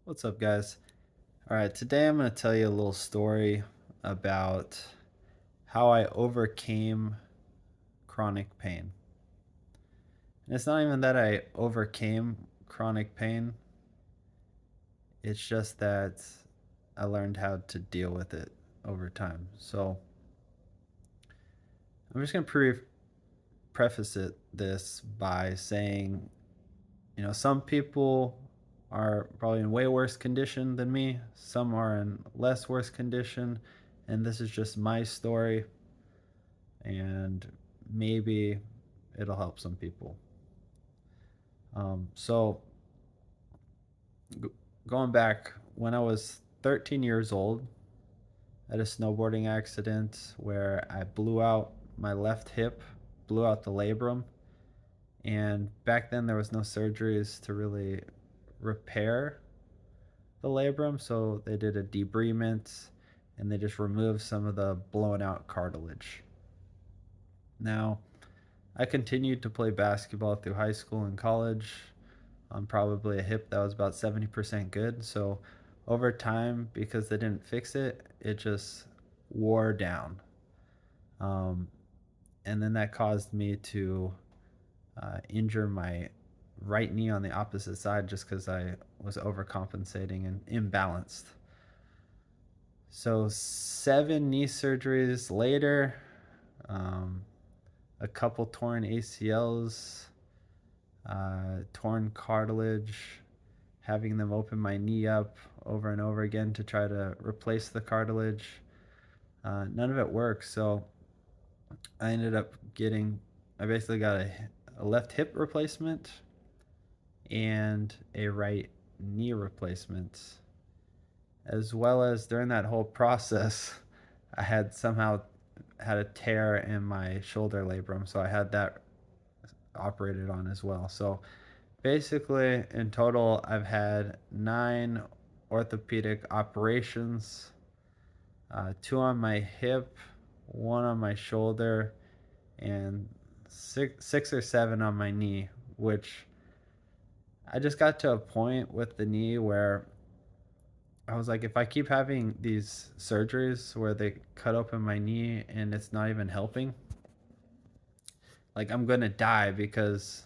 What's up, guys? All right, today I'm going to tell you a little story about how I overcame chronic pain. And it's not even that I overcame chronic pain, it's just that I learned how to deal with it over time. So I'm just going to preface this by saying, some people are probably in way worse condition than me, some are in less worse condition, and this is just my story and maybe it'll help some people. So, g- going back when I was 13 years old, I had a snowboarding accident where I blew out my left hip, blew out the labrum, and back then there was no surgeries to really repair the labrum, so they did a debridement and they just removed some of the blown out cartilage. Now, I continued to play basketball through high school and college. I'm probably a hip that was about 70% good. So over time, because they didn't fix it, it just wore down. Um, and then that caused me to injure my right knee on the opposite side just because I was overcompensating and imbalanced. So 7 knee surgeries later, um, a couple torn ACLs, torn cartilage, having them open my knee up over and over again to try to replace the cartilage. None of it worked. So I ended up I basically got a left hip replacement and a right knee replacement. As well as during that whole process, I had somehow had a tear in my shoulder labrum. So I had that operated on as well. So basically, in total, I've had 9 orthopedic operations, two on my hip, one on my shoulder, and six or seven on my knee, which I just got to a point with the knee where I was like, if I keep having these surgeries where they cut open my knee and it's not even helping, like I'm gonna die because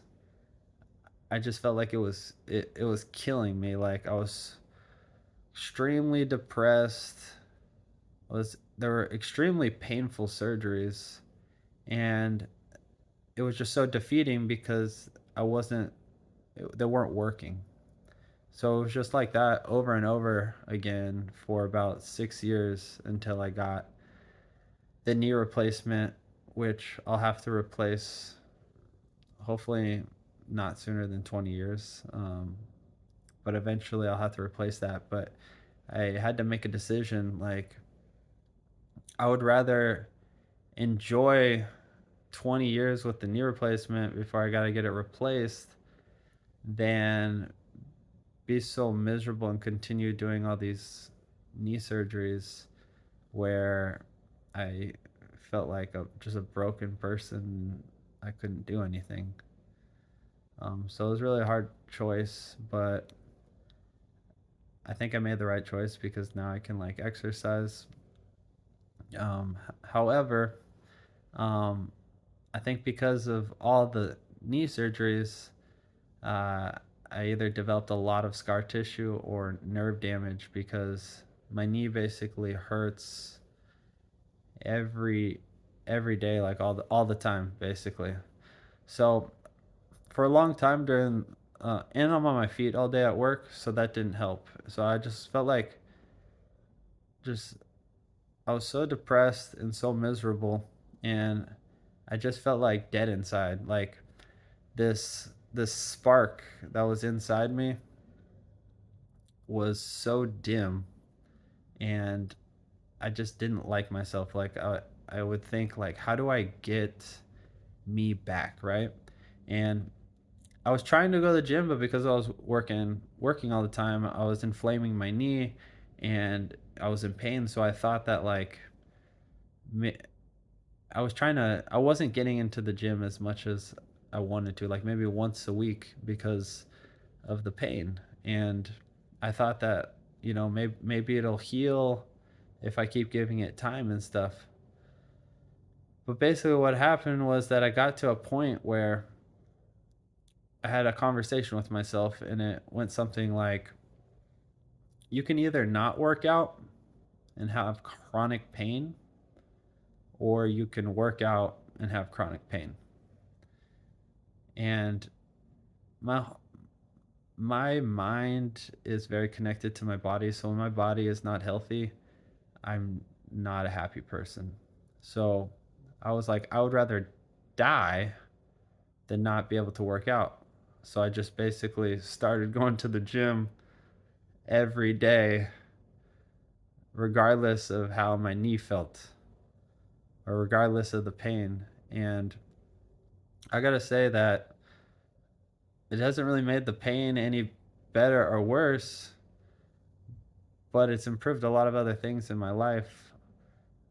I just felt like it was killing me. Like I was extremely depressed. Was There were extremely painful surgeries, and it was just so defeating because they weren't working. So it was just like that over and over again for about 6 years until I got the knee replacement, which I'll have to replace hopefully not sooner than 20 years. But eventually I'll have to replace that. But I had to make a decision like, I would rather enjoy 20 years with the knee replacement before I got to get it replaced than be so miserable and continue doing all these knee surgeries where I felt like just a broken person. I couldn't do anything. So it was really a hard choice, but I think I made the right choice because now I can like exercise. However, um, I think because of all the knee surgeries, uh, I either developed a lot of scar tissue or nerve damage because my knee basically hurts every every day, like all the time, basically. So for a long time and I'm on my feet all day at work, so that didn't help. So I just felt like just I was so depressed and so miserable, and I just felt like dead inside. Like this spark that was inside me was so dim, and I just didn't like myself. Like I would think like, how do I get me back, right? And I was trying to go to the gym, but because I was working all the time, I was inflaming my knee and I was in pain. So I thought that like I wasn't getting into the gym as much as I wanted to, like maybe once a week because of the pain. And I thought that, maybe it'll heal if I keep giving it time and stuff. But basically, what happened was that I got to a point where I had a conversation with myself, and it went something like, you can either not work out and have chronic pain, or you can work out and have chronic pain. And my my mind is very connected to my body, so when my body is not healthy, I'm not a happy person. So I was like, I would rather die than not be able to work out. So I just basically started going to the gym every day, regardless of how my knee felt or regardless of the pain. And I gotta say that it hasn't really made the pain any better or worse, but it's improved a lot of other things in my life.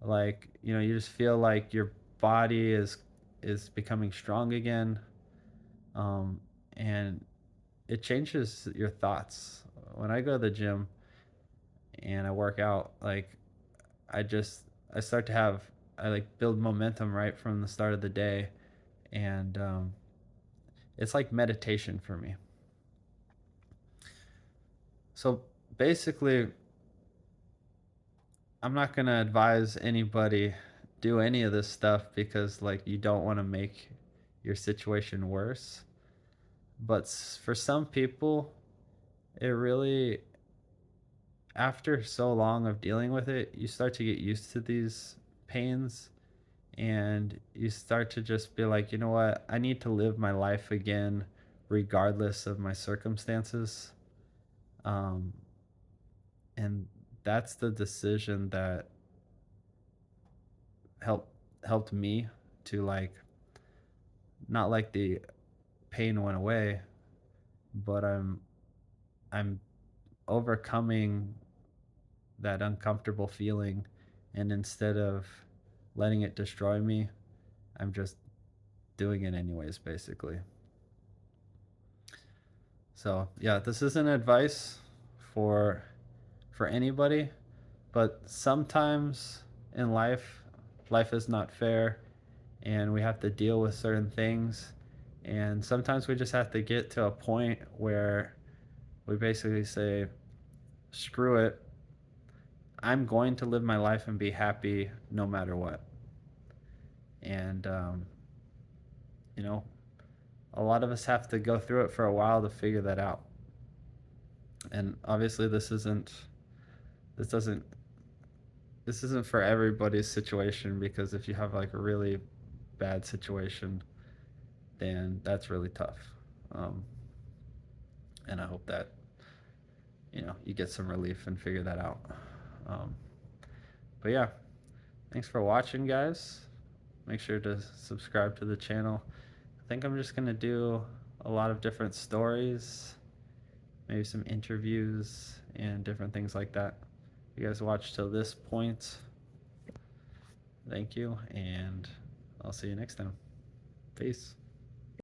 Like, you just feel like your body is becoming strong again. Um, and it changes your thoughts. When I go to the gym and I work out, like I just I start to have I like build momentum right from the start of the day, and it's like meditation for me. So basically, I'm not gonna advise anybody do any of this stuff because like you don't want to make your situation worse. But for some people, it really, after so long of dealing with it, you start to get used to these pains, and you start to just be like, you know what, I need to live my life again regardless of my circumstances. Um, and that's the decision that helped helped me to like, not like the pain went away, but I'm overcoming that uncomfortable feeling, and instead of letting it destroy me, I'm just doing it anyways, basically. So yeah, this isn't advice for for anybody, but sometimes in life is not fair, and we have to deal with certain things, and sometimes we just have to get to a point where we basically say, screw it, I'm going to live my life and be happy no matter what. And you know, a lot of us have to go through it for a while to figure that out. And obviously, this doesn't this isn't for everybody's situation, because if you have like a really bad situation, then that's really tough. Um, and I hope that you get some relief and figure that out. Um, but yeah, thanks for watching, guys. Make sure to subscribe to the channel. I think I'm just gonna do a lot of different stories, maybe some interviews and different things like that. If you guys watched till this point, thank you, and I'll see you next time. Peace.